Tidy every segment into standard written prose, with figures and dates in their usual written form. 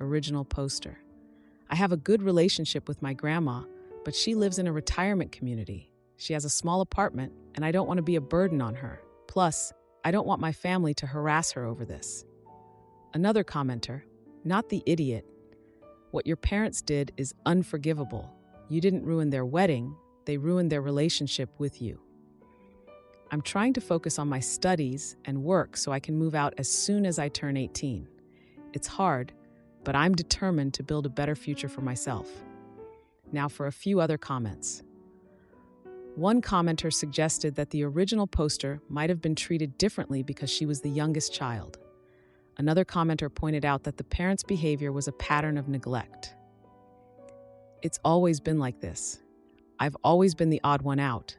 Original poster. I have a good relationship with my grandma, but she lives in a retirement community. She has a small apartment, and I don't want to be a burden on her. Plus, I don't want my family to harass her over this. Another commenter, not the idiot. What your parents did is unforgivable. You didn't ruin their wedding, they ruined their relationship with you. I'm trying to focus on my studies and work so I can move out as soon as I turn 18. It's hard, but I'm determined to build a better future for myself. Now for a few other comments. One commenter suggested that the original poster might have been treated differently because she was the youngest child. Another commenter pointed out that the parents' behavior was a pattern of neglect. It's always been like this. I've always been the odd one out.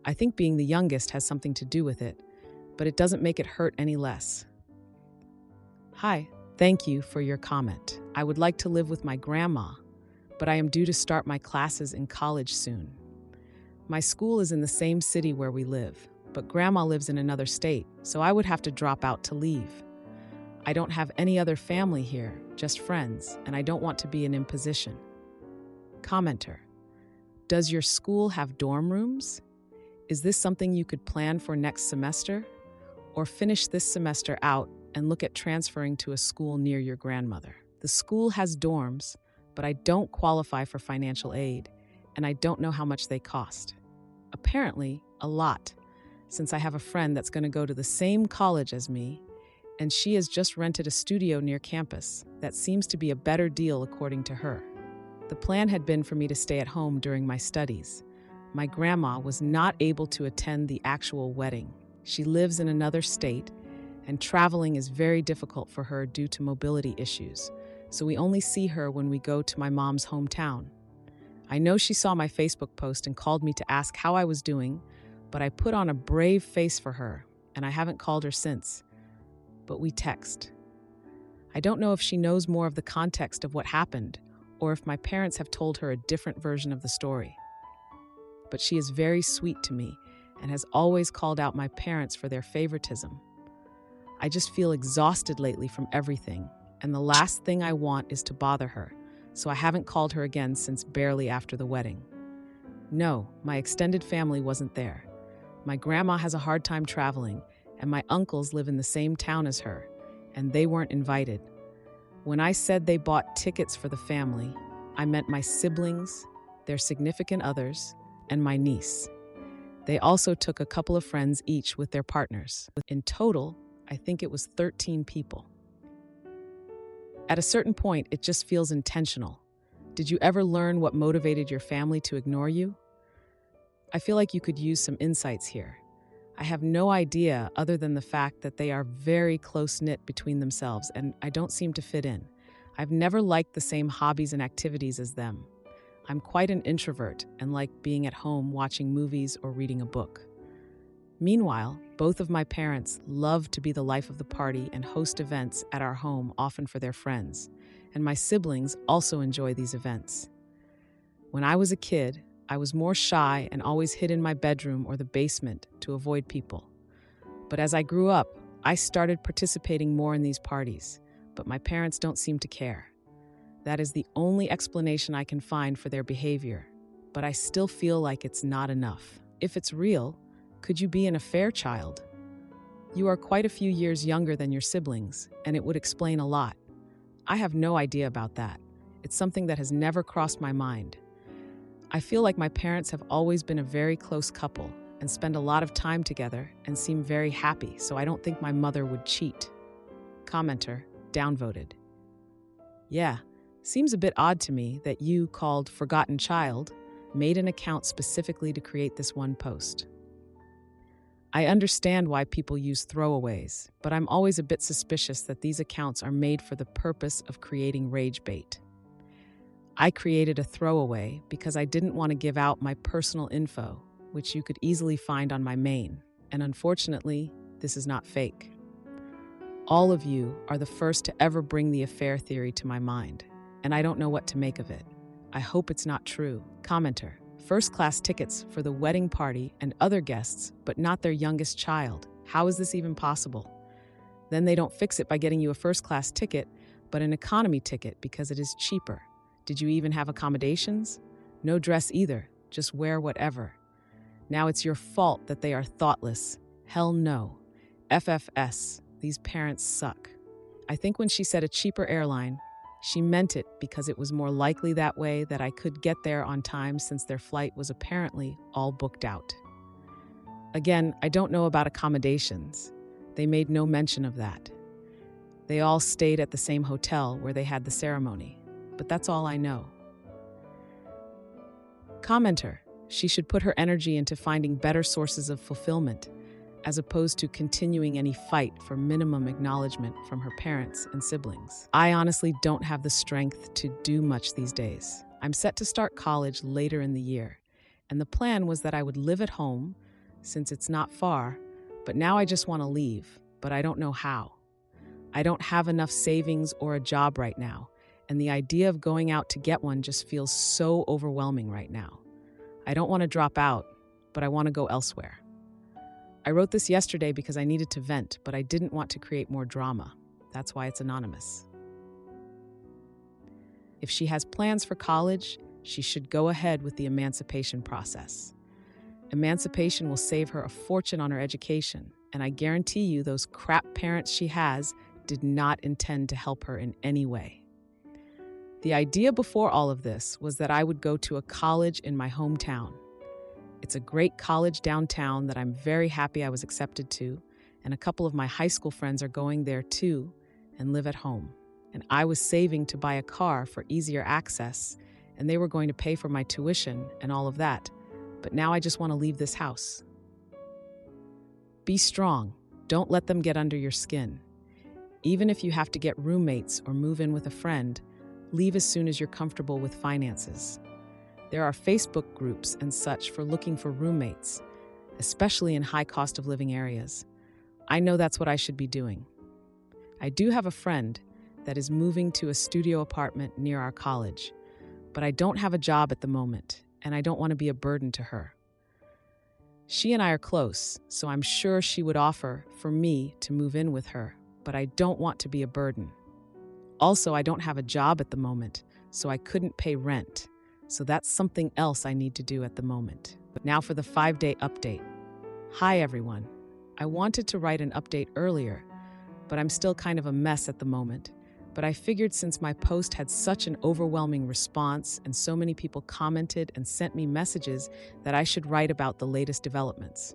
I think being the youngest has something to do with it, but it doesn't make it hurt any less. Hi, thank you for your comment. I would like to live with my grandma, but I am due to start my classes in college soon. My school is in the same city where we live, but grandma lives in another state, so I would have to drop out to leave. I don't have any other family here, just friends, and I don't want to be an imposition. Commenter, does your school have dorm rooms? Is this something you could plan for next semester? Or finish this semester out and look at transferring to a school near your grandmother? The school has dorms, but I don't qualify for financial aid, and I don't know how much they cost. Apparently, a lot, since I have a friend that's going to go to the same college as me, and she has just rented a studio near campus that seems to be a better deal according to her. The plan had been for me to stay at home during my studies. My grandma was not able to attend the actual wedding. She lives in another state, and traveling is very difficult for her due to mobility issues, so we only see her when we go to my mom's hometown. I know she saw my Facebook post and called me to ask how I was doing, but I put on a brave face for her, and I haven't called her since. But we text. I don't know if she knows more of the context of what happened, or if my parents have told her a different version of the story. But she is very sweet to me and has always called out my parents for their favoritism. I just feel exhausted lately from everything, and the last thing I want is to bother her, so I haven't called her again since barely after the wedding. No, my extended family wasn't there. My grandma has a hard time traveling, and my uncles live in the same town as her, and they weren't invited. When I said they bought tickets for the family, I meant my siblings, their significant others, and my niece. They also took a couple of friends each with their partners. In total, I think it was 13 people. At a certain point, it just feels intentional. Did you ever learn what motivated your family to ignore you? I feel like you could use some insights here. I have no idea other than the fact that they are very close-knit between themselves and I don't seem to fit in. I've never liked the same hobbies and activities as them. I'm quite an introvert and like being at home watching movies or reading a book. Meanwhile, both of my parents love to be the life of the party and host events at our home, often for their friends, and my siblings also enjoy these events. When I was a kid, I was more shy and always hid in my bedroom or the basement to avoid people. But as I grew up, I started participating more in these parties, but my parents don't seem to care. That is the only explanation I can find for their behavior, but I still feel like it's not enough. If it's real, could you be an affair child? You are quite a few years younger than your siblings, and it would explain a lot. I have no idea about that. It's something that has never crossed my mind. I feel like my parents have always been a very close couple and spend a lot of time together and seem very happy, so I don't think my mother would cheat. Commenter, downvoted. Yeah, seems a bit odd to me that you, called Forgotten Child, made an account specifically to create this one post. I understand why people use throwaways, but I'm always a bit suspicious that these accounts are made for the purpose of creating rage bait. I created a throwaway because I didn't want to give out my personal info, which you could easily find on my main, and unfortunately, this is not fake. All of you are the first to ever bring the affair theory to my mind, and I don't know what to make of it. I hope it's not true. Commenter, first-class tickets for the wedding party and other guests, but not their youngest child. How is this even possible? Then they don't fix it by getting you a first-class ticket, but an economy ticket because it is cheaper. Did you even have accommodations? No dress either, just wear whatever. Now it's your fault that they are thoughtless. Hell no. FFS, these parents suck. I think when she said a cheaper airline, she meant it because it was more likely that way that I could get there on time since their flight was apparently all booked out. Again, I don't know about accommodations. They made no mention of that. They all stayed at the same hotel where they had the ceremony, but that's all I know. Commenter, she should put her energy into finding better sources of fulfillment, as opposed to continuing any fight for minimum acknowledgement from her parents and siblings. I honestly don't have the strength to do much these days. I'm set to start college later in the year, and the plan was that I would live at home, since it's not far, but now I just want to leave, but I don't know how. I don't have enough savings or a job right now, and the idea of going out to get one just feels so overwhelming right now. I don't want to drop out, but I want to go elsewhere. I wrote this yesterday because I needed to vent, but I didn't want to create more drama. That's why it's anonymous. If she has plans for college, she should go ahead with the emancipation process. Emancipation will save her a fortune on her education, and I guarantee you those crap parents she has did not intend to help her in any way. The idea before all of this was that I would go to a college in my hometown. It's a great college downtown that I'm very happy I was accepted to, and a couple of my high school friends are going there too and live at home. And I was saving to buy a car for easier access, and they were going to pay for my tuition and all of that. But now I just want to leave this house. Be strong. Don't let them get under your skin. Even if you have to get roommates or move in with a friend, leave as soon as you're comfortable with finances. There are Facebook groups and such for looking for roommates, especially in high cost of living areas. I know that's what I should be doing. I do have a friend that is moving to a studio apartment near our college, but I don't have a job at the moment, and I don't want to be a burden to her. She and I are close, so I'm sure she would offer for me to move in with her, but I don't want to be a burden. Also, I don't have a job at the moment, so I couldn't pay rent. So that's something else I need to do at the moment. But now for the 5-day update. Hi everyone. I wanted to write an update earlier, but I'm still kind of a mess at the moment. But I figured since my post had such an overwhelming response and so many people commented and sent me messages that I should write about the latest developments.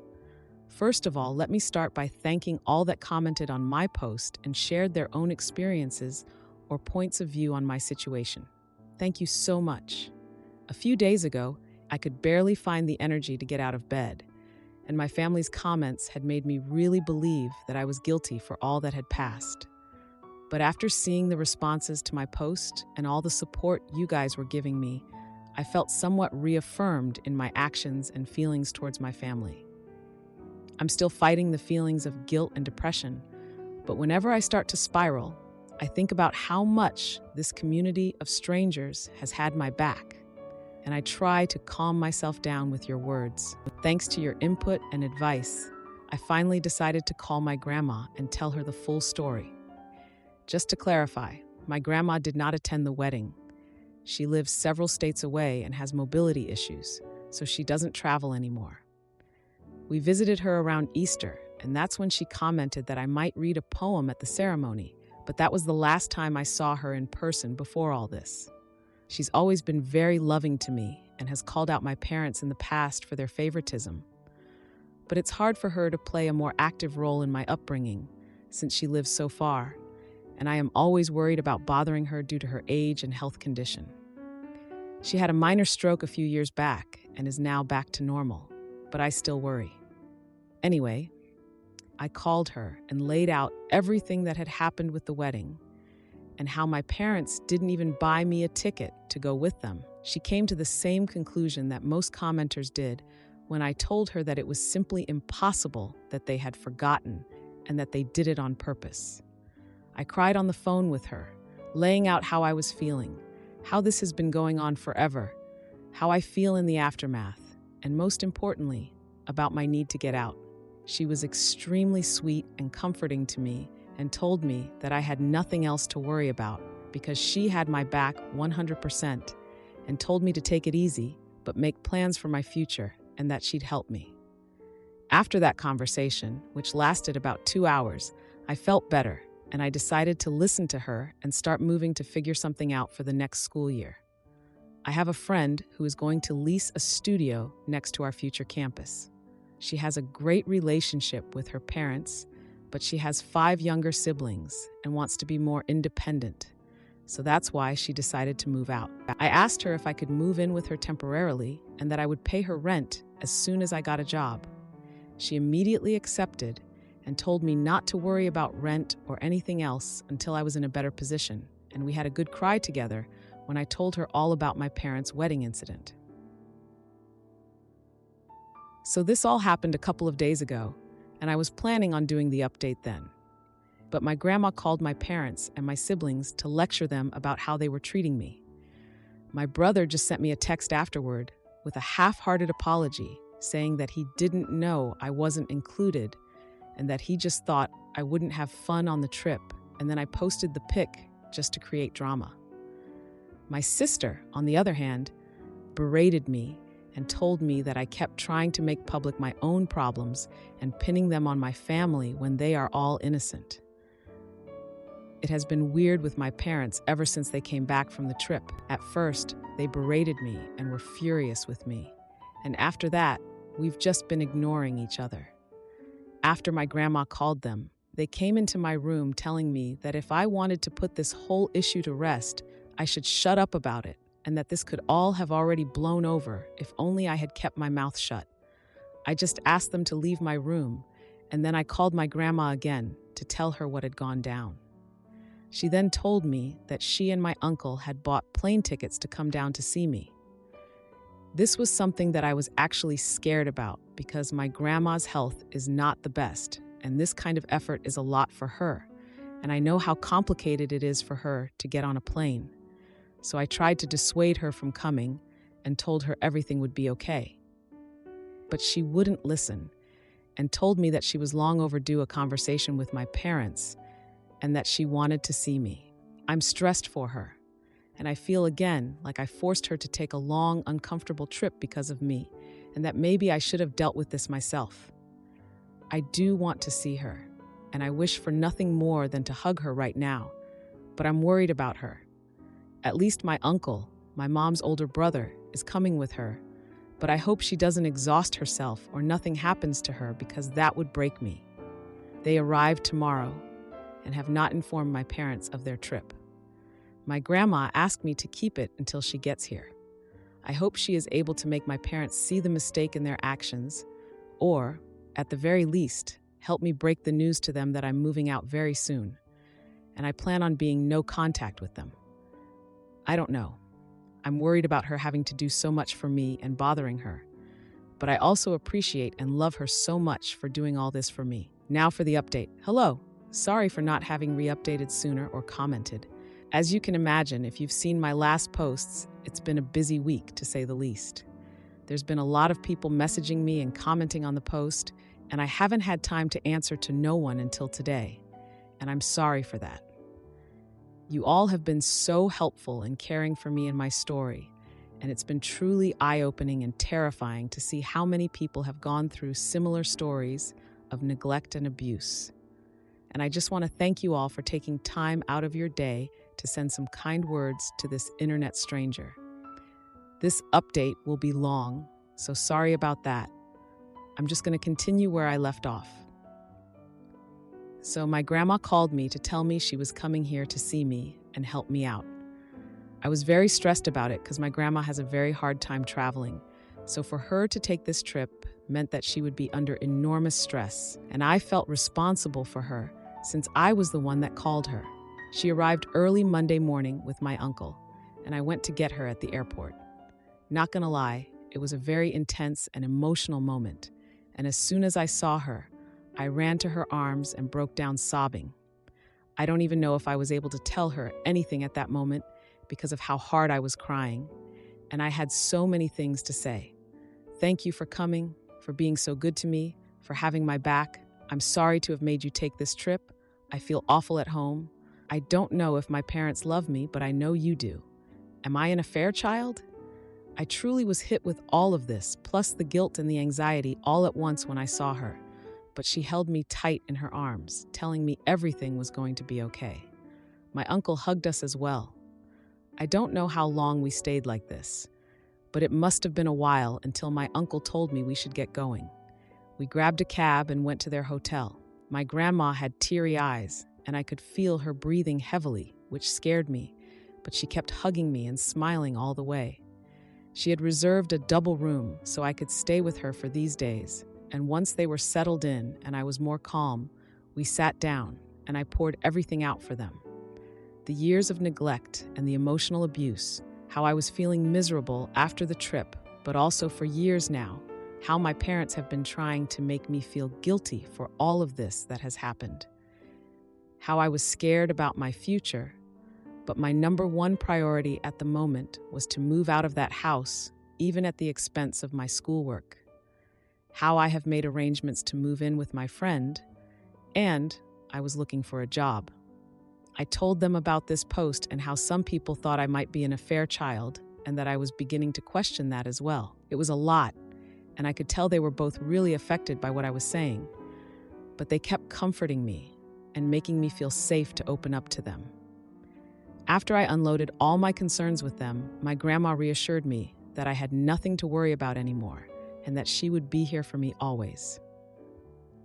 First of all, let me start by thanking all that commented on my post and shared their own experiences or points of view on my situation. Thank you so much. A few days ago, I could barely find the energy to get out of bed, and my family's comments had made me really believe that I was guilty for all that had passed. But after seeing the responses to my post and all the support you guys were giving me, I felt somewhat reaffirmed in my actions and feelings towards my family. I'm still fighting the feelings of guilt and depression, but whenever I start to spiral, I think about how much this community of strangers has had my back. And I try to calm myself down with your words. Thanks to your input and advice, I finally decided to call my grandma and tell her the full story. Just to clarify, my grandma did not attend the wedding. She lives several states away and has mobility issues, so she doesn't travel anymore. We visited her around Easter, and that's when she commented that I might read a poem at the ceremony, but that was the last time I saw her in person before all this. She's always been very loving to me and has called out my parents in the past for their favoritism. But it's hard for her to play a more active role in my upbringing since she lives so far, and I am always worried about bothering her due to her age and health condition. She had a minor stroke a few years back and is now back to normal, but I still worry. Anyway, I called her and laid out everything that had happened with the wedding and how my parents didn't even buy me a ticket to go with them. She came to the same conclusion that most commenters did when I told her that it was simply impossible that they had forgotten and that they did it on purpose. I cried on the phone with her, laying out how I was feeling, how this has been going on forever, how I feel in the aftermath, and most importantly, about my need to get out. She was extremely sweet and comforting to me and told me that I had nothing else to worry about because she had my back 100% and told me to take it easy, but make plans for my future and that she'd help me. After that conversation, which lasted about 2 hours, I felt better and I decided to listen to her and start moving to figure something out for the next school year. I have a friend who is going to lease a studio next to our future campus. She has a great relationship with her parents, but she has 5 younger siblings and wants to be more independent. So that's why she decided to move out. I asked her if I could move in with her temporarily and that I would pay her rent as soon as I got a job. She immediately accepted and told me not to worry about rent or anything else until I was in a better position, and we had a good cry together when I told her all about my parents' wedding incident. So this all happened a couple of days ago, and I was planning on doing the update then. But my grandma called my parents and my siblings to lecture them about how they were treating me. My brother just sent me a text afterward with a half-hearted apology saying that he didn't know I wasn't included and that he just thought I wouldn't have fun on the trip, and then I posted the pic just to create drama. My sister, on the other hand, berated me and told me that I kept trying to make public my own problems and pinning them on my family when they are all innocent. It has been weird with my parents ever since they came back from the trip. At first, they berated me and were furious with me. And after that, we've just been ignoring each other. After my grandma called them, they came into my room telling me that if I wanted to put this whole issue to rest, I should shut up about it and that this could all have already blown over if only I had kept my mouth shut. I just asked them to leave my room, and then I called my grandma again to tell her what had gone down. She then told me that she and my uncle had bought plane tickets to come down to see me. This was something that I was actually scared about because my grandma's health is not the best, and this kind of effort is a lot for her, and I know how complicated it is for her to get on a plane. So I tried to dissuade her from coming and told her everything would be okay. But she wouldn't listen and told me that she was long overdue a conversation with my parents and that she wanted to see me. I'm stressed for her, and I feel again like I forced her to take a long, uncomfortable trip because of me, and that maybe I should have dealt with this myself. I do want to see her, and I wish for nothing more than to hug her right now, but I'm worried about her. At least my uncle, my mom's older brother, is coming with her, but I hope she doesn't exhaust herself or nothing happens to her because that would break me. They arrive tomorrow and have not informed my parents of their trip. My grandma asked me to keep it until she gets here. I hope she is able to make my parents see the mistake in their actions, or, at the very least, help me break the news to them that I'm moving out very soon, and I plan on being no contact with them. I don't know. I'm worried about her having to do so much for me and bothering her, but I also appreciate and love her so much for doing all this for me. Now for the update. Hello. Sorry for not having re-updated sooner or commented. As you can imagine, if you've seen my last posts, it's been a busy week, to say the least. There's been a lot of people messaging me and commenting on the post, and I haven't had time to answer to no one until today, and I'm sorry for that. You all have been so helpful in caring for me and my story, and it's been truly eye-opening and terrifying to see how many people have gone through similar stories of neglect and abuse. And I just want to thank you all for taking time out of your day to send some kind words to this internet stranger. This update will be long, so sorry about that. I'm just going to continue where I left off. So my grandma called me to tell me she was coming here to see me and help me out. I was very stressed about it because my grandma has a very hard time traveling. So for her to take this trip meant that she would be under enormous stress, and I felt responsible for her since I was the one that called her. She arrived early Monday morning with my uncle, and I went to get her at the airport. Not gonna lie, it was a very intense and emotional moment, and as soon as I saw her, I ran to her arms and broke down sobbing. I don't even know if I was able to tell her anything at that moment because of how hard I was crying, and I had so many things to say. Thank you for coming, for being so good to me, for having my back. I'm sorry to have made you take this trip. I feel awful at home. I don't know if my parents love me, but I know you do. Am I an affair child? I truly was hit with all of this, plus the guilt and the anxiety all at once when I saw her. But she held me tight in her arms, telling me everything was going to be okay. My uncle hugged us as well. I don't know how long we stayed like this, but it must have been a while until my uncle told me we should get going. We grabbed a cab and went to their hotel. My grandma had teary eyes, and I could feel her breathing heavily, which scared me, but she kept hugging me and smiling all the way. She had reserved a double room so I could stay with her for these days, and once they were settled in and I was more calm, we sat down and I poured everything out for them. The years of neglect and the emotional abuse, how I was feeling miserable after the trip, but also for years now, how my parents have been trying to make me feel guilty for all of this that has happened. How I was scared about my future, but my number one priority at the moment was to move out of that house, even at the expense of my schoolwork. How I have made arrangements to move in with my friend, and I was looking for a job. I told them about this post and how some people thought I might be an affair child and that I was beginning to question that as well. It was a lot, and I could tell they were both really affected by what I was saying, but they kept comforting me and making me feel safe to open up to them. After I unloaded all my concerns with them, my grandma reassured me that I had nothing to worry about anymore and that she would be here for me always.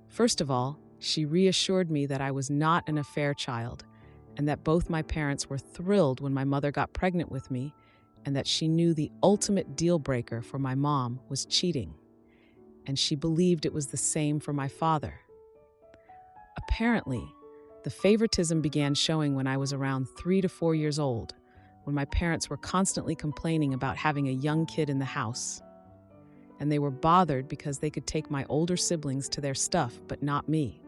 First of all, she reassured me that I was not an affair child and that both my parents were thrilled when my mother got pregnant with me and that she knew the ultimate deal breaker for my mom was cheating, and she believed it was the same for my father. Apparently, the favoritism began showing when I was around 3 to 4 years old, when my parents were constantly complaining about having a young kid in the house. And they were bothered because they could take my older siblings to their stuff, but not me.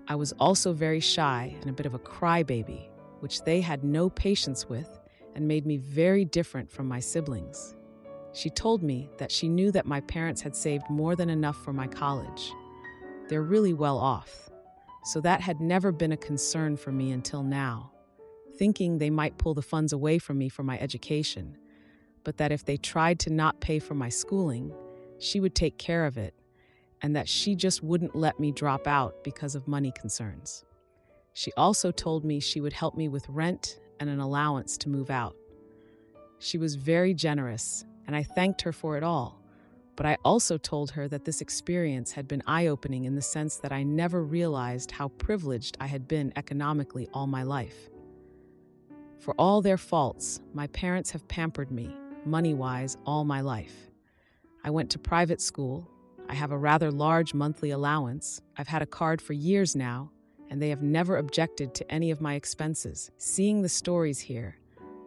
I was also very shy and a bit of a crybaby, which they had no patience with and made me very different from my siblings. She told me that she knew that my parents had saved more than enough for my college. They're really well off. So that had never been a concern for me until now, thinking they might pull the funds away from me for my education, but that if they tried to not pay for my schooling, she would take care of it, and that she just wouldn't let me drop out because of money concerns. She also told me she would help me with rent and an allowance to move out. She was very generous, and I thanked her for it all. But I also told her that this experience had been eye-opening in the sense that I never realized how privileged I had been economically all my life. For all their faults, my parents have pampered me, money-wise, all my life. I went to private school. I have a rather large monthly allowance. I've had a card for years now, and they have never objected to any of my expenses. Seeing the stories here,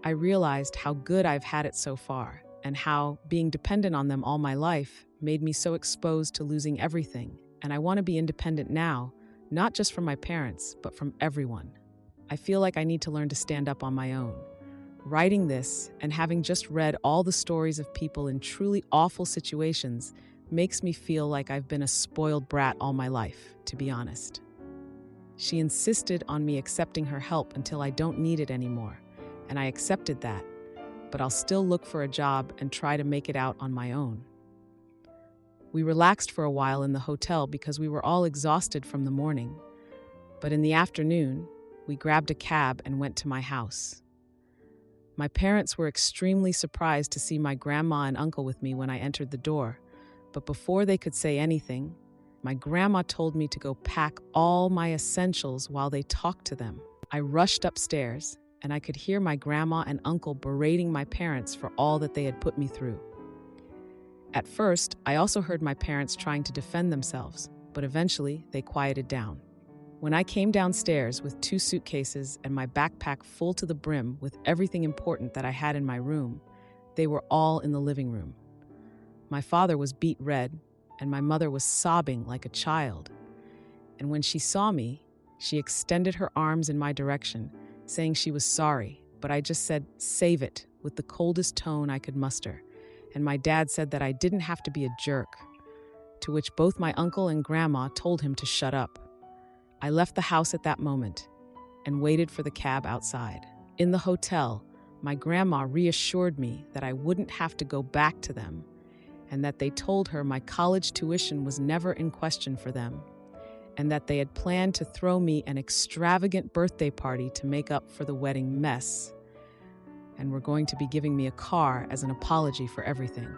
I realized how good I've had it so far, and how being dependent on them all my life made me so exposed to losing everything. And I want to be independent now, not just from my parents, but from everyone. I feel like I need to learn to stand up on my own. Writing this and having just read all the stories of people in truly awful situations makes me feel like I've been a spoiled brat all my life, to be honest. She insisted on me accepting her help until I don't need it anymore, and I accepted that. But I'll still look for a job and try to make it out on my own. We relaxed for a while in the hotel because we were all exhausted from the morning. But in the afternoon, we grabbed a cab and went to my house. My parents were extremely surprised to see my grandma and uncle with me when I entered the door. But before they could say anything, my grandma told me to go pack all my essentials while they talked to them. I rushed upstairs, and I could hear my grandma and uncle berating my parents for all that they had put me through. At first, I also heard my parents trying to defend themselves, but eventually they quieted down. When I came downstairs with 2 suitcases and my backpack full to the brim with everything important that I had in my room, they were all in the living room. My father was beet red, and my mother was sobbing like a child. And when she saw me, she extended her arms in my direction, saying she was sorry, but I just said, "Save it," with the coldest tone I could muster. And my dad said that I didn't have to be a jerk, to which both my uncle and grandma told him to shut up. I left the house at that moment and waited for the cab outside. In the hotel, my grandma reassured me that I wouldn't have to go back to them and that they told her my college tuition was never in question for them and that they had planned to throw me an extravagant birthday party to make up for the wedding mess and were going to be giving me a car as an apology for everything.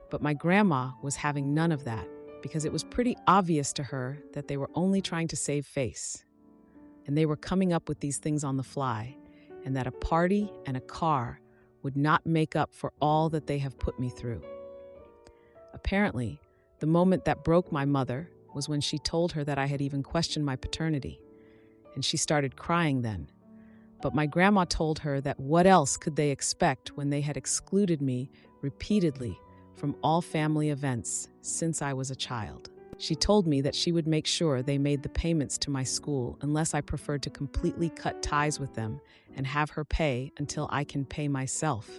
But my grandma was having none of that because it was pretty obvious to her that they were only trying to save face. And they were coming up with these things on the fly, and that a party and a car would not make up for all that they have put me through. Apparently, the moment that broke my mother was when she told her that I had even questioned my paternity, and she started crying then. But my grandma told her that what else could they expect when they had excluded me repeatedly from all family events since I was a child. She told me that she would make sure they made the payments to my school unless I preferred to completely cut ties with them and have her pay until I can pay myself.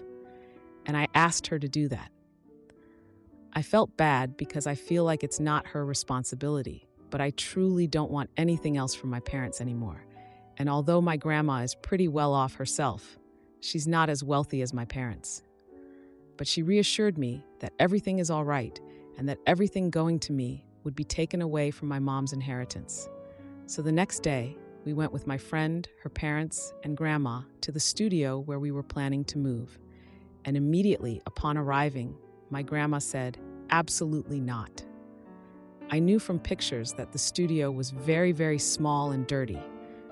And I asked her to do that. I felt bad because I feel like it's not her responsibility, but I truly don't want anything else from my parents anymore. And although my grandma is pretty well off herself, she's not as wealthy as my parents. But she reassured me that everything is all right and that everything going to me would be taken away from my mom's inheritance. So the next day, we went with my friend, her parents, and grandma to the studio where we were planning to move. And immediately upon arriving, my grandma said, "Absolutely not." I knew from pictures that the studio was very, very small and dirty,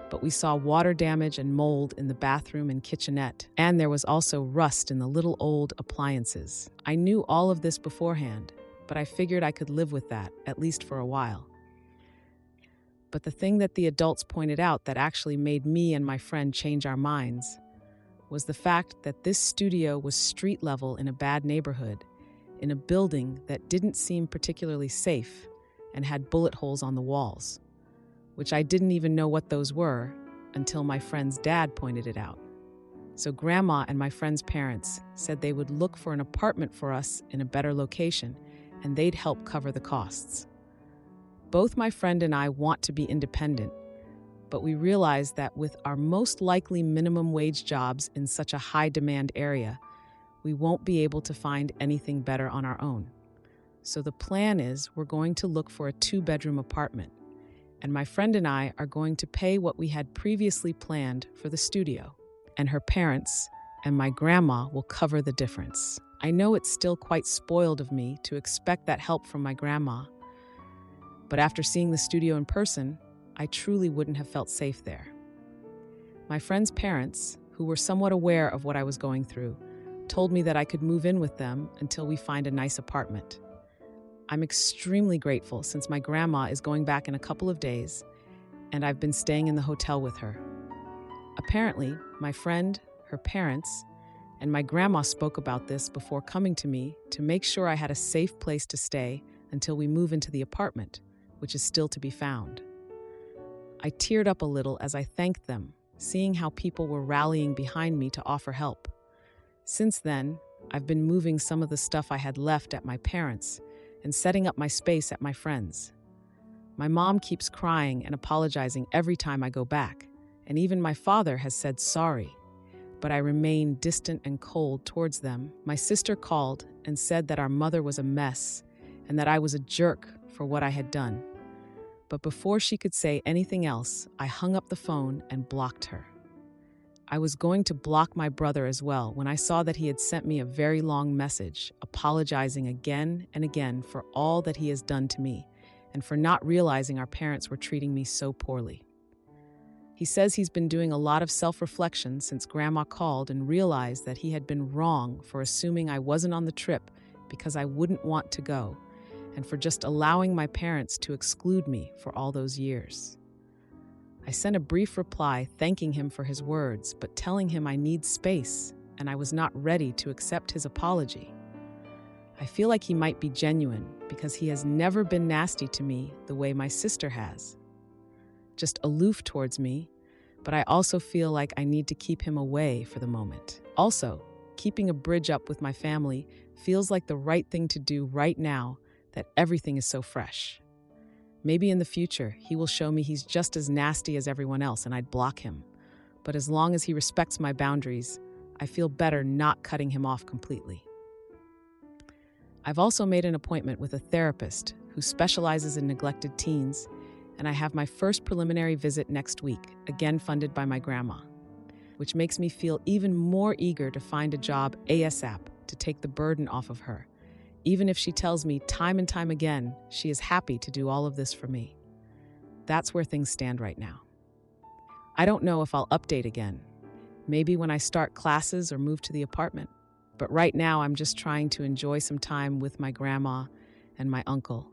but we saw water damage and mold in the bathroom and kitchenette, and there was also rust in the little old appliances. I knew all of this beforehand, but I figured I could live with that, at least for a while. But the thing that the adults pointed out that actually made me and my friend change our minds was the fact that this studio was street level in a bad neighborhood, in a building that didn't seem particularly safe and had bullet holes on the walls, which I didn't even know what those were until my friend's dad pointed it out. So Grandma and my friend's parents said they would look for an apartment for us in a better location, and they'd help cover the costs. Both my friend and I want to be independent, but we realize that with our most likely minimum wage jobs in such a high-demand area, we won't be able to find anything better on our own. So the plan is we're going to look for a 2-bedroom apartment, and my friend and I are going to pay what we had previously planned for the studio, and her parents and my grandma will cover the difference. I know it's still quite spoiled of me to expect that help from my grandma, but after seeing the studio in person, I truly wouldn't have felt safe there. My friend's parents, who were somewhat aware of what I was going through, told me that I could move in with them until we find a nice apartment. I'm extremely grateful since my grandma is going back in a couple of days, and I've been staying in the hotel with her. Apparently, my friend, her parents, and my grandma spoke about this before coming to me to make sure I had a safe place to stay until we move into the apartment, which is still to be found. I teared up a little as I thanked them, seeing how people were rallying behind me to offer help. Since then, I've been moving some of the stuff I had left at my parents' and setting up my space at my friend's. My mom keeps crying and apologizing every time I go back, and even my father has said sorry, but I remain distant and cold towards them. My sister called and said that our mother was a mess and that I was a jerk for what I had done. But before she could say anything else, I hung up the phone and blocked her. I was going to block my brother as well when I saw that he had sent me a very long message, apologizing again and again for all that he has done to me and for not realizing our parents were treating me so poorly. He says he's been doing a lot of self-reflection since Grandma called and realized that he had been wrong for assuming I wasn't on the trip because I wouldn't want to go, and for just allowing my parents to exclude me for all those years. I sent a brief reply thanking him for his words, but telling him I need space and I was not ready to accept his apology. I feel like he might be genuine because he has never been nasty to me the way my sister has. Just aloof towards me, but I also feel like I need to keep him away for the moment. Also, keeping a bridge up with my family feels like the right thing to do right now that everything is so fresh. Maybe in the future, he will show me he's just as nasty as everyone else and I'd block him. But as long as he respects my boundaries, I feel better not cutting him off completely. I've also made an appointment with a therapist who specializes in neglected teens, and I have my first preliminary visit next week, again funded by my grandma, which makes me feel even more eager to find a job ASAP to take the burden off of her, even if she tells me time and time again she is happy to do all of this for me. That's where things stand right now. I don't know if I'll update again, maybe when I start classes or move to the apartment. But right now, I'm just trying to enjoy some time with my grandma and my uncle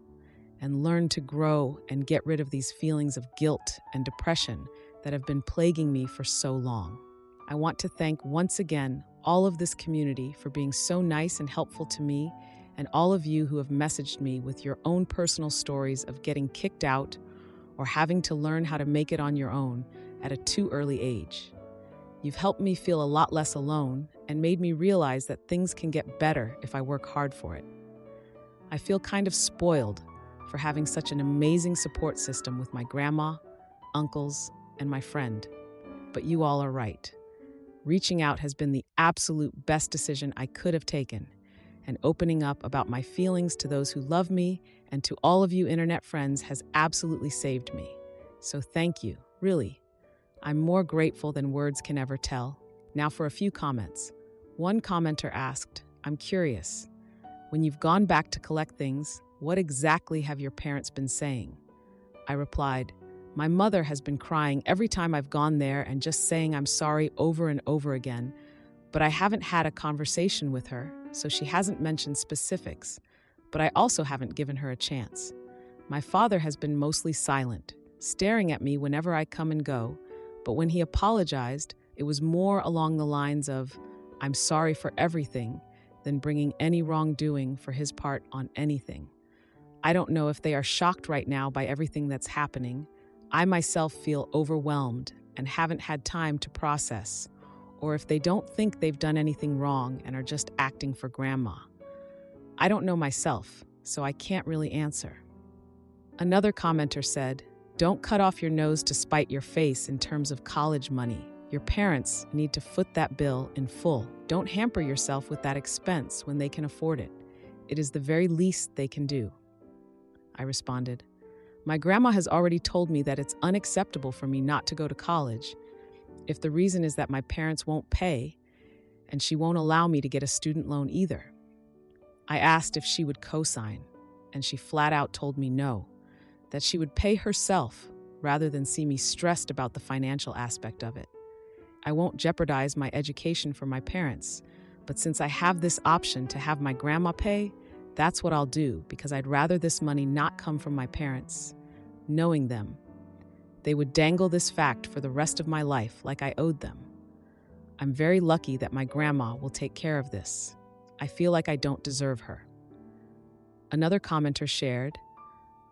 and learn to grow and get rid of these feelings of guilt and depression that have been plaguing me for so long. I want to thank once again all of this community for being so nice and helpful to me, and all of you who have messaged me with your own personal stories of getting kicked out or having to learn how to make it on your own at a too early age. You've helped me feel a lot less alone and made me realize that things can get better if I work hard for it. I feel kind of spoiled for having such an amazing support system with my grandma, uncles, and my friend. But you all are right. Reaching out has been the absolute best decision I could have taken, and opening up about my feelings to those who love me and to all of you internet friends has absolutely saved me. So thank you, really. I'm more grateful than words can ever tell. Now for a few comments. One commenter asked, I'm curious, when you've gone back to collect things, what exactly have your parents been saying? I replied, my mother has been crying every time I've gone there and just saying I'm sorry over and over again, but I haven't had a conversation with her, so she hasn't mentioned specifics, but I also haven't given her a chance. My father has been mostly silent, staring at me whenever I come and go, but when he apologized, it was more along the lines of, I'm sorry for everything, than bringing any wrongdoing for his part on anything. I don't know if they are shocked right now by everything that's happening. I myself feel overwhelmed and haven't had time to process, or if they don't think they've done anything wrong and are just acting for grandma. I don't know myself, so I can't really answer. Another commenter said, don't cut off your nose to spite your face in terms of college money. Your parents need to foot that bill in full. Don't hamper yourself with that expense when they can afford it. It is the very least they can do. I responded, my grandma has already told me that it's unacceptable for me not to go to college if the reason is that my parents won't pay, and she won't allow me to get a student loan either. I asked if she would co-sign, and she flat out told me no, that she would pay herself rather than see me stressed about the financial aspect of it. I won't jeopardize my education for my parents, but since I have this option to have my grandma pay, that's what I'll do, because I'd rather this money not come from my parents. Knowing them, they would dangle this fact for the rest of my life like I owed them. I'm very lucky that my grandma will take care of this. I feel like I don't deserve her. Another commenter shared,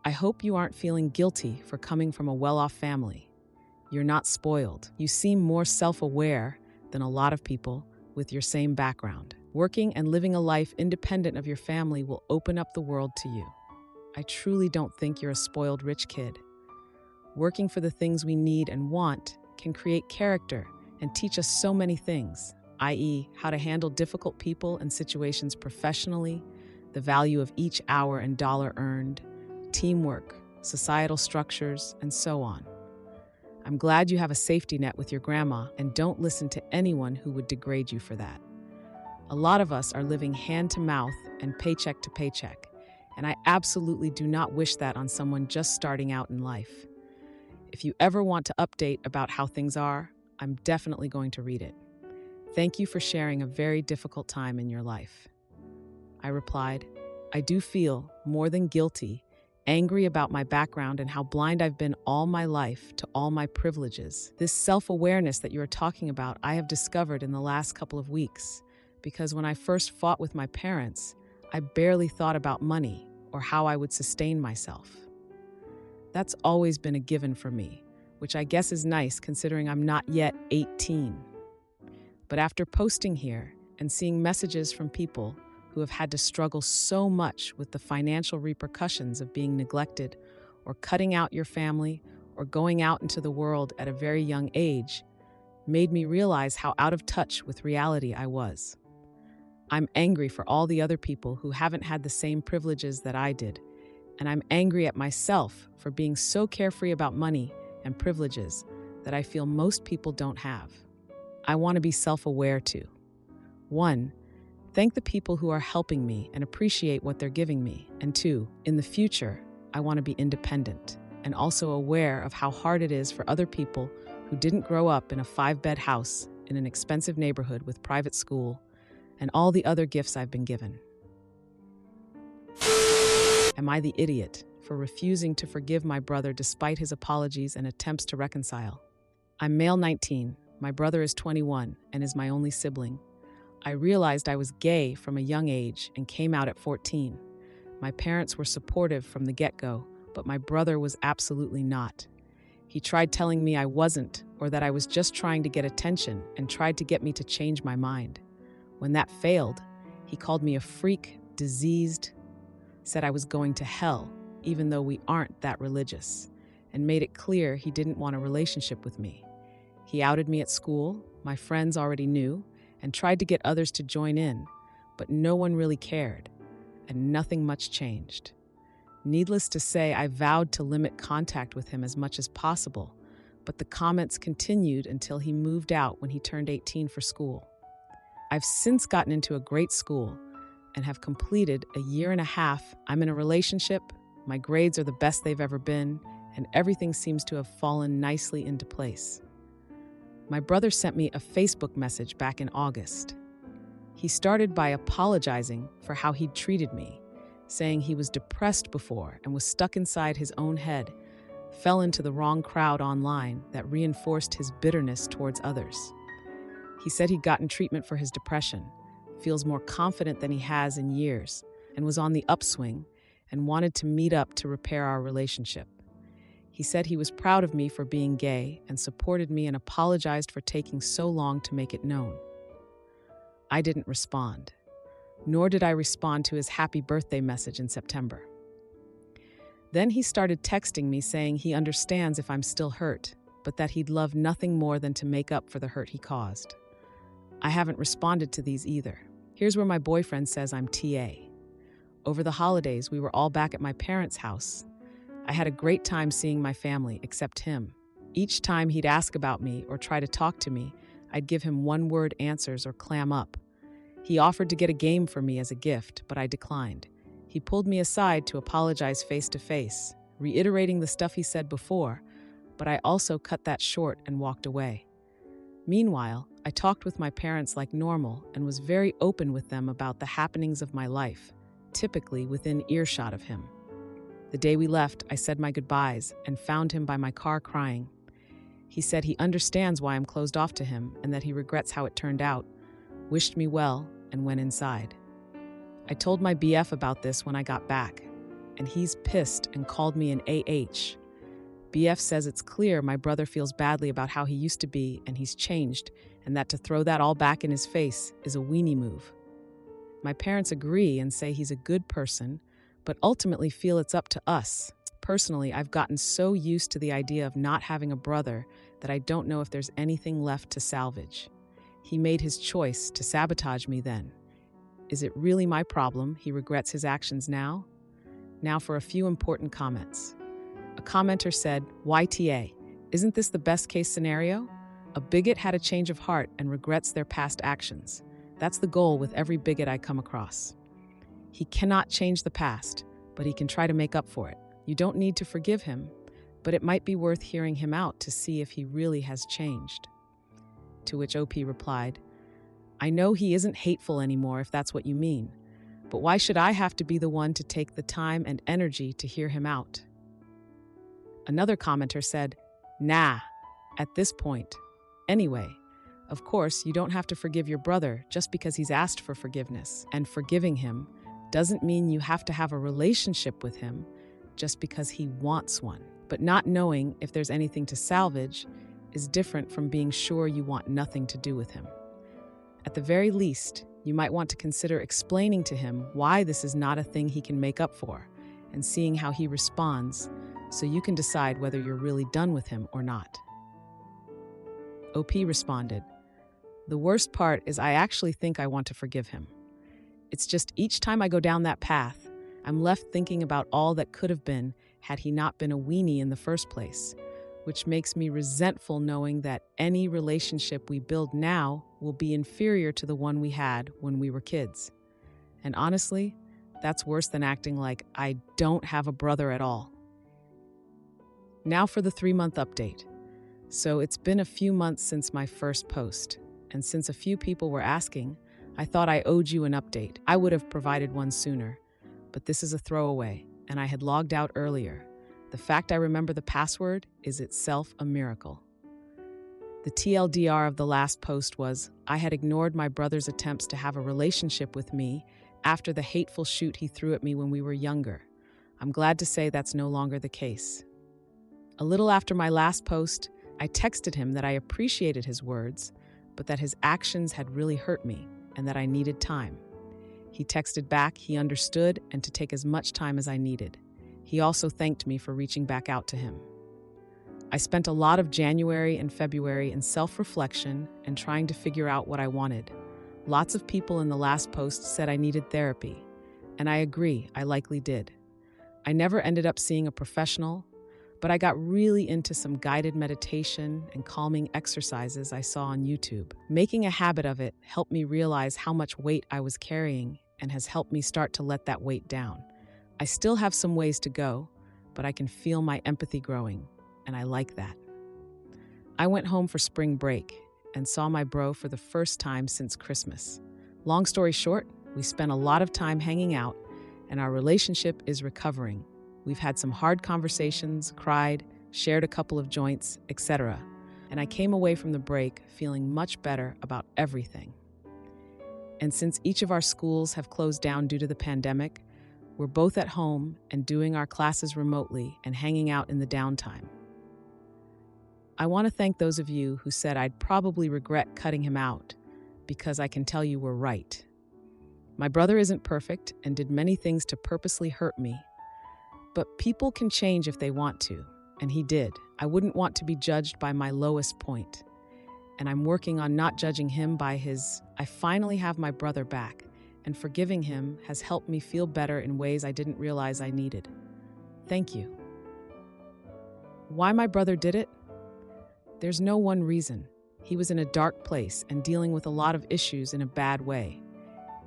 I hope you aren't feeling guilty for coming from a well-off family. You're not spoiled. You seem more self-aware than a lot of people with your same background. Working and living a life independent of your family will open up the world to you. I truly don't think you're a spoiled rich kid. Working for the things we need and want can create character and teach us so many things, i.e., how to handle difficult people and situations professionally, the value of each hour and dollar earned, teamwork, societal structures, and so on. I'm glad you have a safety net with your grandma and don't listen to anyone who would degrade you for that. A lot of us are living hand to mouth and paycheck to paycheck, and I absolutely do not wish that on someone just starting out in life. If you ever want to update about how things are, I'm definitely going to read it. Thank you for sharing a very difficult time in your life. I replied, I do feel more than guilty, angry about my background and how blind I've been all my life to all my privileges. This self-awareness that you are talking about, I have discovered in the last couple of weeks, because when I first fought with my parents, I barely thought about money or how I would sustain myself. That's always been a given for me, which I guess is nice considering I'm not yet 18. But after posting here and seeing messages from people who have had to struggle so much with the financial repercussions of being neglected or cutting out your family, or going out into the world at a very young age made me realize how out of touch with reality I was. I'm angry for all the other people who haven't had the same privileges that I did, and I'm angry at myself for being so carefree about money and privileges that I feel most people don't have. I want to be self-aware too. 1. Thank the people who are helping me and appreciate what they're giving me. And 2, in the future, I want to be independent and also aware of how hard it is for other people who didn't grow up in a 5-bed house in an expensive neighborhood with private school and all the other gifts I've been given. Am I the idiot for refusing to forgive my brother despite his apologies and attempts to reconcile? I'm male 19, my brother is 21 and is my only sibling. I realized I was gay from a young age and came out at 14. My parents were supportive from the get-go, but my brother was absolutely not. He tried telling me I wasn't, or that I was just trying to get attention, and tried to get me to change my mind. When that failed, he called me a freak, diseased, said I was going to hell, even though we aren't that religious, and made it clear he didn't want a relationship with me. He outed me at school, my friends already knew, and tried to get others to join in, but no one really cared, and nothing much changed. Needless to say, I vowed to limit contact with him as much as possible, but the comments continued until he moved out when he turned 18 for school. I've since gotten into a great school and have completed a 1.5 years. I'm in a relationship, my grades are the best they've ever been, and everything seems to have fallen nicely into place. My brother sent me a Facebook message back in August. He started by apologizing for how he'd treated me, saying he was depressed before and was stuck inside his own head, fell into the wrong crowd online that reinforced his bitterness towards others. He said he'd gotten treatment for his depression, feels more confident than he has in years, and was on the upswing and wanted to meet up to repair our relationship. He said he was proud of me for being gay and supported me and apologized for taking so long to make it known. I didn't respond, nor did I respond to his happy birthday message in September. Then he started texting me saying he understands if I'm still hurt, but that he'd love nothing more than to make up for the hurt he caused. I haven't responded to these either. Here's where my boyfriend says I'm TA. Over the holidays, we were all back at my parents' house. I had a great time seeing my family, except him. Each time he'd ask about me or try to talk to me, I'd give him one-word answers or clam up. He offered to get a game for me as a gift, but I declined. He pulled me aside to apologize face-to-face, reiterating the stuff he said before, but I also cut that short and walked away. Meanwhile, I talked with my parents like normal and was very open with them about the happenings of my life, typically within earshot of him. The day we left, I said my goodbyes and found him by my car crying. He said he understands why I'm closed off to him and that he regrets how it turned out, wished me well, and went inside. I told my BF about this when I got back, and he's pissed and called me an AH. BF says it's clear my brother feels badly about how he used to be and he's changed, and that to throw that all back in his face is a weenie move. My parents agree and say he's a good person, but ultimately feel it's up to us. Personally, I've gotten so used to the idea of not having a brother that I don't know if there's anything left to salvage. He made his choice to sabotage me then. Is it really my problem he regrets his actions now? Now for a few important comments. A commenter said, YTA, isn't this the best case scenario? A bigot had a change of heart and regrets their past actions. That's the goal with every bigot I come across. He cannot change the past, but he can try to make up for it. You don't need to forgive him, but it might be worth hearing him out to see if he really has changed. To which OP replied, I know he isn't hateful anymore if that's what you mean, but why should I have to be the one to take the time and energy to hear him out? Another commenter said, nah, at this point. Anyway, of course, you don't have to forgive your brother just because he's asked for forgiveness, and forgiving him doesn't mean you have to have a relationship with him just because he wants one. But not knowing if there's anything to salvage is different from being sure you want nothing to do with him. At the very least, you might want to consider explaining to him why this is not a thing he can make up for, and seeing how he responds, so you can decide whether you're really done with him or not. OP responded, "The worst part is I actually think I want to forgive him. It's just each time I go down that path, I'm left thinking about all that could have been had he not been a weenie in the first place, which makes me resentful knowing that any relationship we build now will be inferior to the one we had when we were kids. And honestly, that's worse than acting like I don't have a brother at all." Now for the 3-month update. So it's been a few months since my first post, and since a few people were asking, I thought I owed you an update. I would have provided one sooner, but this is a throwaway, and I had logged out earlier. The fact I remember the password is itself a miracle. The TLDR of the last post was, I had ignored my brother's attempts to have a relationship with me after the hateful shoot he threw at me when we were younger. I'm glad to say that's no longer the case. A little after my last post, I texted him that I appreciated his words, but that his actions had really hurt me and that I needed time. He texted back he understood and to take as much time as I needed. He also thanked me for reaching back out to him. I spent a lot of January and February in self-reflection and trying to figure out what I wanted. Lots of people in the last post said I needed therapy, and I agree, I likely did. I never ended up seeing a professional, but I got really into some guided meditation and calming exercises I saw on YouTube. Making a habit of it helped me realize how much weight I was carrying and has helped me start to let that weight down. I still have some ways to go, but I can feel my empathy growing, and I like that. I went home for spring break and saw my bro for the first time since Christmas. Long story short, we spent a lot of time hanging out, and our relationship is recovering. We've had some hard conversations, cried, shared a couple of joints, etc. And I came away from the break feeling much better about everything. And since each of our schools have closed down due to the pandemic, we're both at home and doing our classes remotely and hanging out in the downtime. I want to thank those of you who said I'd probably regret cutting him out, because I can tell you were right. My brother isn't perfect and did many things to purposely hurt me, but people can change if they want to, and he did. I wouldn't want to be judged by my lowest point, and I'm working on not judging him by his. I finally have my brother back, and forgiving him has helped me feel better in ways I didn't realize I needed. Thank you. Why my brother did it? There's no one reason. He was in a dark place and dealing with a lot of issues in a bad way.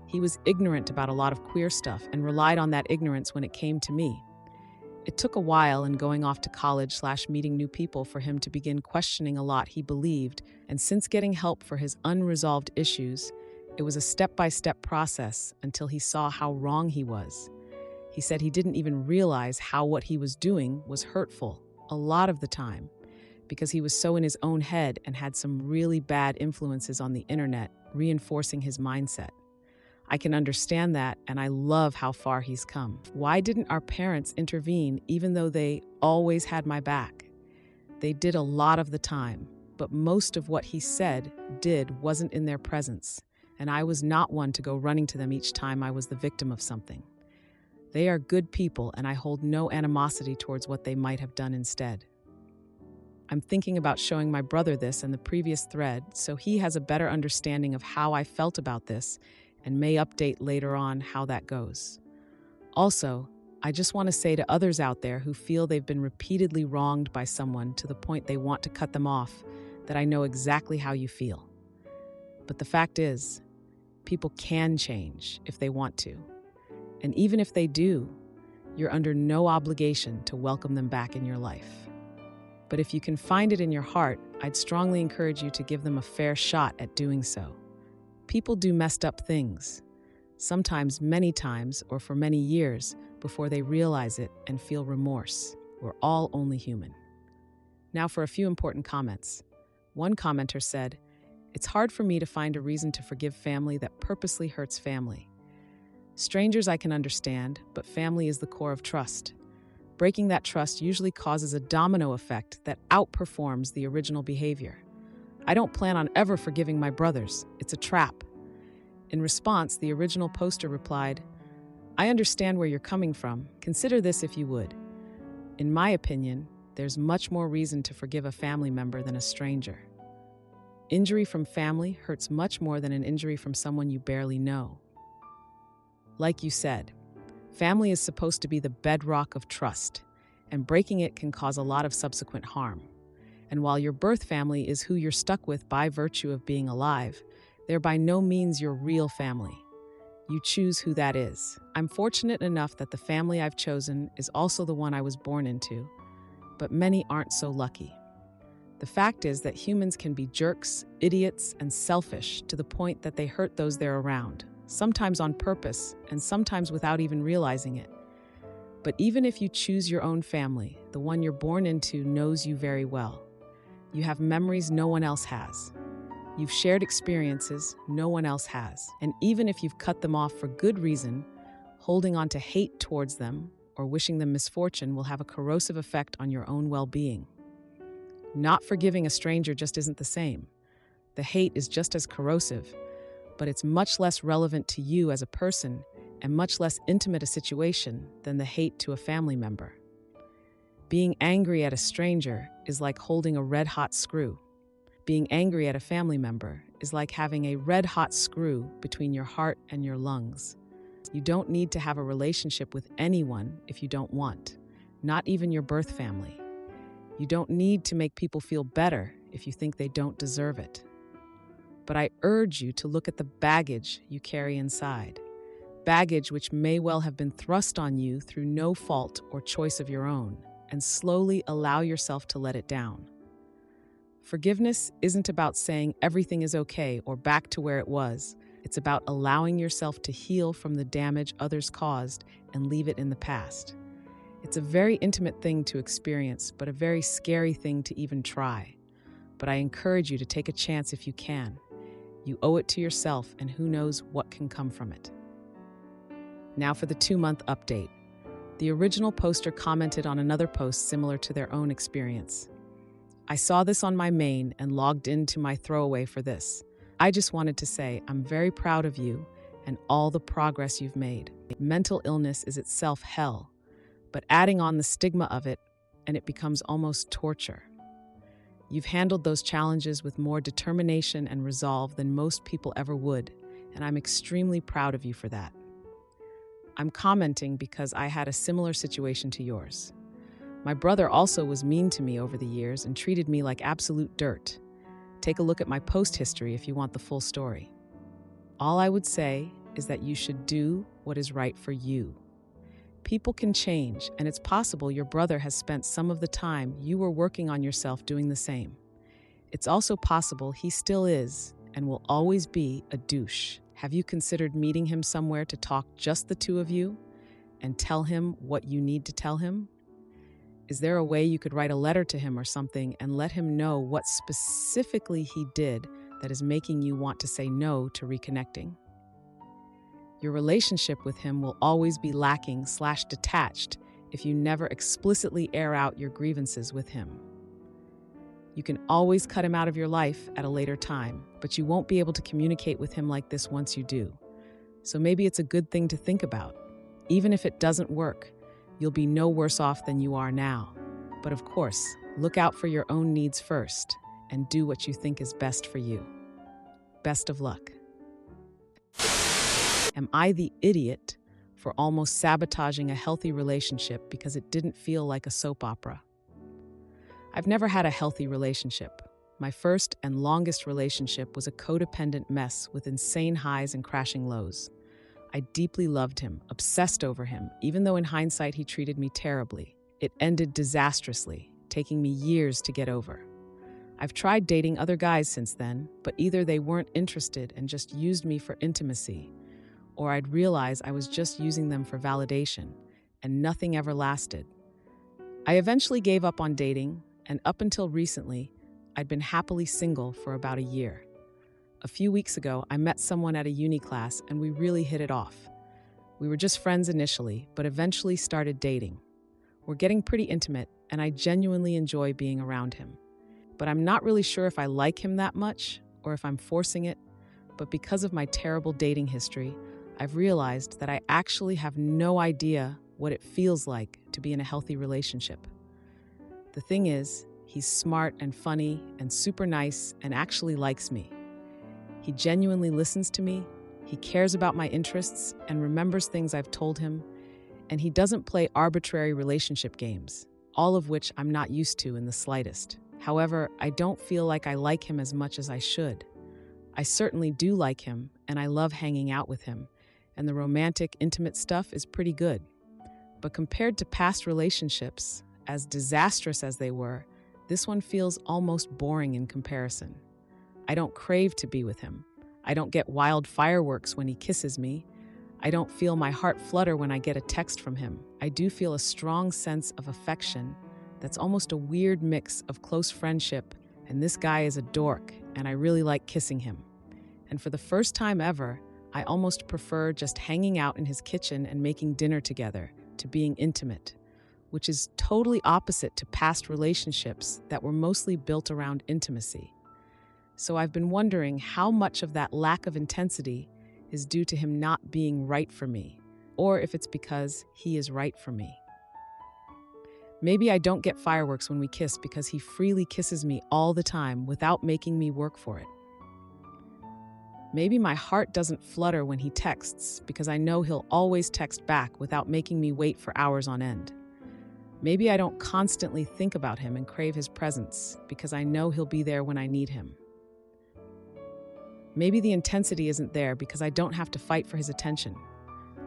He was ignorant about a lot of queer stuff and relied on that ignorance when it came to me. It took a while in going off to college/meeting new people for him to begin questioning a lot he believed, and since getting help for his unresolved issues, it was a step-by-step process until he saw how wrong he was. He said he didn't even realize how what he was doing was hurtful a lot of the time, because he was so in his own head and had some really bad influences on the internet reinforcing his mindset. I can understand that, and I love how far he's come. Why didn't our parents intervene even though they always had my back? They did a lot of the time, but most of what he did wasn't in their presence, and I was not one to go running to them each time I was the victim of something. They are good people, and I hold no animosity towards what they might have done instead. I'm thinking about showing my brother this and the previous thread so he has a better understanding of how I felt about this and may update later on how that goes. Also, I just want to say to others out there who feel they've been repeatedly wronged by someone to the point they want to cut them off that I know exactly how you feel. But the fact is, people can change if they want to. And even if they do, you're under no obligation to welcome them back in your life. But if you can find it in your heart, I'd strongly encourage you to give them a fair shot at doing so. People do messed up things, sometimes many times or for many years before they realize it and feel remorse. We're all only human. Now for a few important comments. One commenter said, "It's hard for me to find a reason to forgive family that purposely hurts family. Strangers I can understand, but family is the core of trust. Breaking that trust usually causes a domino effect that outperforms the original behavior. I don't plan on ever forgiving my brothers. It's a trap." In response, the original poster replied, "I understand where you're coming from. Consider this if you would. In my opinion, there's much more reason to forgive a family member than a stranger. Injury from family hurts much more than an injury from someone you barely know. Like you said, family is supposed to be the bedrock of trust, and breaking it can cause a lot of subsequent harm. And while your birth family is who you're stuck with by virtue of being alive, they're by no means your real family. You choose who that is. I'm fortunate enough that the family I've chosen is also the one I was born into, but many aren't so lucky. The fact is that humans can be jerks, idiots, and selfish to the point that they hurt those they're around, sometimes on purpose and sometimes without even realizing it. But even if you choose your own family, the one you're born into knows you very well. You have memories no one else has. You've shared experiences no one else has. And even if you've cut them off for good reason, holding on to hate towards them or wishing them misfortune will have a corrosive effect on your own well-being. Not forgiving a stranger just isn't the same. The hate is just as corrosive, but it's much less relevant to you as a person and much less intimate a situation than the hate to a family member. Being angry at a stranger is like holding a red-hot screw. Being angry at a family member is like having a red-hot screw between your heart and your lungs. You don't need to have a relationship with anyone if you don't want, not even your birth family. You don't need to make people feel better if you think they don't deserve it. But I urge you to look at the baggage you carry inside. Baggage which may well have been thrust on you through no fault or choice of your own, and slowly allow yourself to let it down. Forgiveness isn't about saying everything is okay or back to where it was. It's about allowing yourself to heal from the damage others caused and leave it in the past. It's a very intimate thing to experience, but a very scary thing to even try. But I encourage you to take a chance if you can. You owe it to yourself, and who knows what can come from it. Now for the 2-month update. The original poster commented on another post similar to their own experience. I saw this on my main and logged into my throwaway for this. I just wanted to say I'm very proud of you and all the progress you've made. Mental illness is itself hell, but adding on the stigma of it, and it becomes almost torture. You've handled those challenges with more determination and resolve than most people ever would, and I'm extremely proud of you for that. I'm commenting because I had a similar situation to yours. My brother also was mean to me over the years and treated me like absolute dirt. Take a look at my post history if you want the full story. All I would say is that you should do what is right for you. People can change, and it's possible your brother has spent some of the time you were working on yourself doing the same. It's also possible he still is and will always be a douche. Have you considered meeting him somewhere to talk just the two of you and tell him what you need to tell him? Is there a way you could write a letter to him or something and let him know what specifically he did that is making you want to say no to reconnecting? Your relationship with him will always be lacking/detached if you never explicitly air out your grievances with him. You can always cut him out of your life at a later time, but you won't be able to communicate with him like this once you do. So maybe it's a good thing to think about. Even if it doesn't work, you'll be no worse off than you are now. But of course, look out for your own needs first and do what you think is best for you. Best of luck. Am I the idiot for almost sabotaging a healthy relationship because it didn't feel like a soap opera? I've never had a healthy relationship. My first and longest relationship was a codependent mess with insane highs and crashing lows. I deeply loved him, obsessed over him, even though in hindsight he treated me terribly. It ended disastrously, taking me years to get over. I've tried dating other guys since then, but either they weren't interested and just used me for intimacy, or I'd realize I was just using them for validation, and nothing ever lasted. I eventually gave up on dating, and up until recently, I'd been happily single for about a year. A few weeks ago, I met someone at a uni class and we really hit it off. We were just friends initially, but eventually started dating. We're getting pretty intimate, and I genuinely enjoy being around him. But I'm not really sure if I like him that much or if I'm forcing it, but because of my terrible dating history, I've realized that I actually have no idea what it feels like to be in a healthy relationship. The thing is, he's smart and funny and super nice and actually likes me. He genuinely listens to me, he cares about my interests and remembers things I've told him, and he doesn't play arbitrary relationship games, all of which I'm not used to in the slightest. However, I don't feel like I like him as much as I should. I certainly do like him, and I love hanging out with him, and the romantic, intimate stuff is pretty good. But compared to past relationships, as disastrous as they were, this one feels almost boring in comparison. I don't crave to be with him. I don't get wild fireworks when he kisses me. I don't feel my heart flutter when I get a text from him. I do feel a strong sense of affection that's almost a weird mix of close friendship, and this guy is a dork, and I really like kissing him. And for the first time ever, I almost prefer just hanging out in his kitchen and making dinner together to being intimate, which is totally opposite to past relationships that were mostly built around intimacy. So I've been wondering how much of that lack of intensity is due to him not being right for me, or if it's because he is right for me. Maybe I don't get fireworks when we kiss because he freely kisses me all the time without making me work for it. Maybe my heart doesn't flutter when he texts because I know he'll always text back without making me wait for hours on end. Maybe I don't constantly think about him and crave his presence because I know he'll be there when I need him. Maybe the intensity isn't there because I don't have to fight for his attention,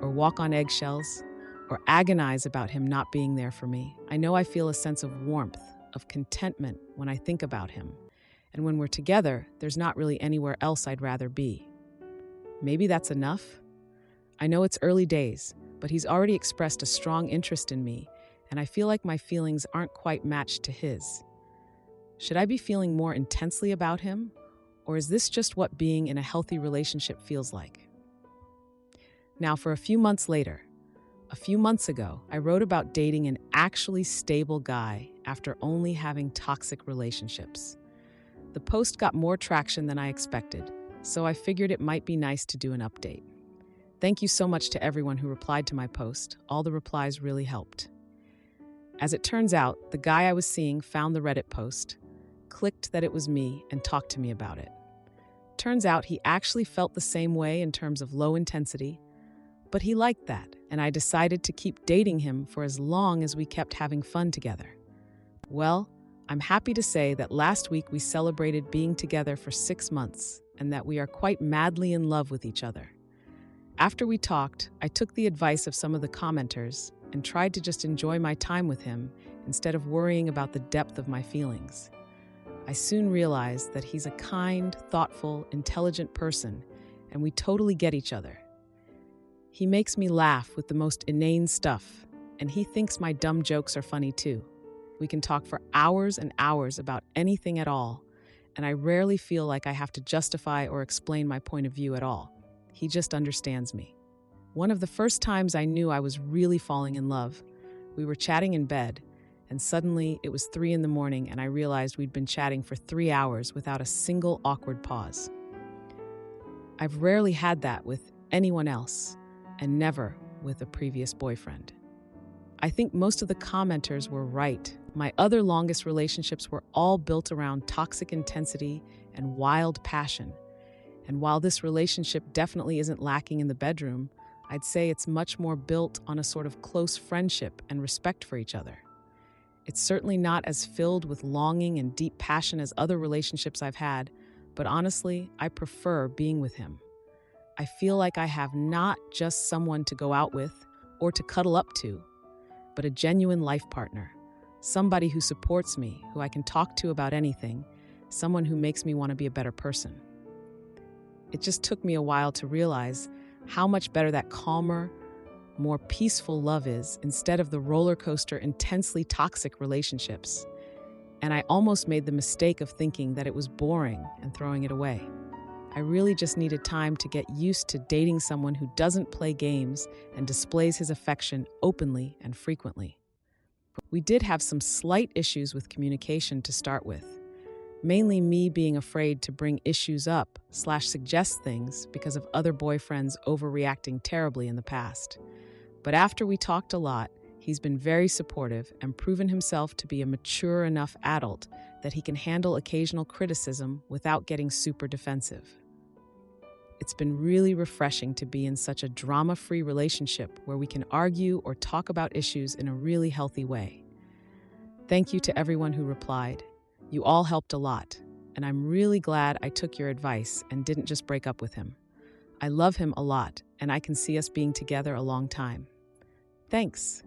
or walk on eggshells, or agonize about him not being there for me. I know I feel a sense of warmth, of contentment when I think about him, and when we're together, there's not really anywhere else I'd rather be. Maybe that's enough? I know it's early days, but he's already expressed a strong interest in me, and I feel like my feelings aren't quite matched to his. Should I be feeling more intensely about him? Or is this just what being in a healthy relationship feels like? Now, for a few months later, a few months ago, I wrote about dating an actually stable guy after only having toxic relationships. The post got more traction than I expected, so I figured it might be nice to do an update. Thank you so much to everyone who replied to my post. All the replies really helped. As it turns out, the guy I was seeing found the Reddit post, clicked that it was me, and talked to me about it. Turns out he actually felt the same way in terms of low intensity, but he liked that, and I decided to keep dating him for as long as we kept having fun together. Well, I'm happy to say that last week we celebrated being together for 6 months and that we are quite madly in love with each other. After we talked, I took the advice of some of the commenters and tried to just enjoy my time with him instead of worrying about the depth of my feelings. I soon realized that he's a kind, thoughtful, intelligent person, and we totally get each other. He makes me laugh with the most inane stuff, and he thinks my dumb jokes are funny too. We can talk for hours and hours about anything at all, and I rarely feel like I have to justify or explain my point of view at all. He just understands me. One of the first times I knew I was really falling in love, we were chatting in bed, and suddenly it was 3 a.m. and I realized we'd been chatting for 3 hours without a single awkward pause. I've rarely had that with anyone else, and never with a previous boyfriend. I think most of the commenters were right. My other longest relationships were all built around toxic intensity and wild passion. And while this relationship definitely isn't lacking in the bedroom, I'd say it's much more built on a sort of close friendship and respect for each other. It's certainly not as filled with longing and deep passion as other relationships I've had, but honestly, I prefer being with him. I feel like I have not just someone to go out with or to cuddle up to, but a genuine life partner, somebody who supports me, who I can talk to about anything, someone who makes me want to be a better person. It just took me a while to realize how much better that calmer, more peaceful love is instead of the roller coaster, intensely toxic relationships. And I almost made the mistake of thinking that it was boring and throwing it away. I really just needed time to get used to dating someone who doesn't play games and displays his affection openly and frequently. We did have some slight issues with communication to start with, mainly me being afraid to bring issues up/suggest things because of other boyfriends overreacting terribly in the past. But after we talked a lot, he's been very supportive and proven himself to be a mature enough adult that he can handle occasional criticism without getting super defensive. It's been really refreshing to be in such a drama-free relationship where we can argue or talk about issues in a really healthy way. Thank you to everyone who replied. You all helped a lot, and I'm really glad I took your advice and didn't just break up with him. I love him a lot, and I can see us being together a long time. Thanks.